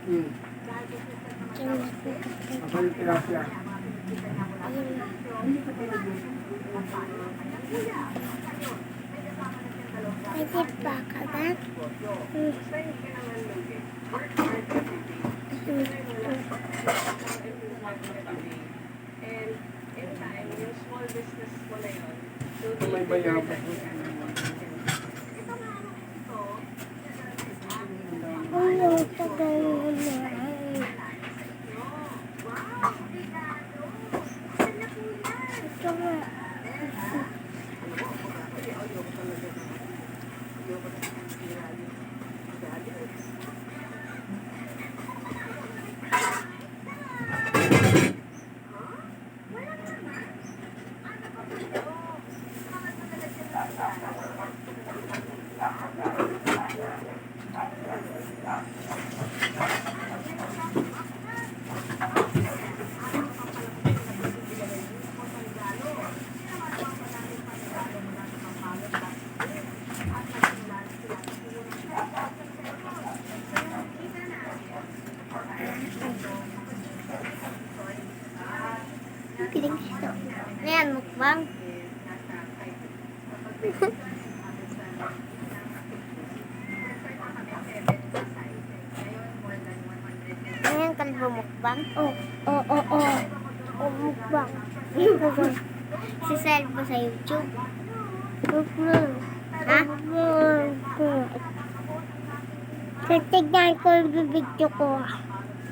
Hmm. Ako yung tilapia. Pwede pa kagat? Ito may bayabas. Ano tagal na? Ito nga. Kiling siya. Ayan, mukbang. Ayan, kalbo mukbang. Mukbang. Si mo sa YouTube. Ha? Tignan ko yung video ko.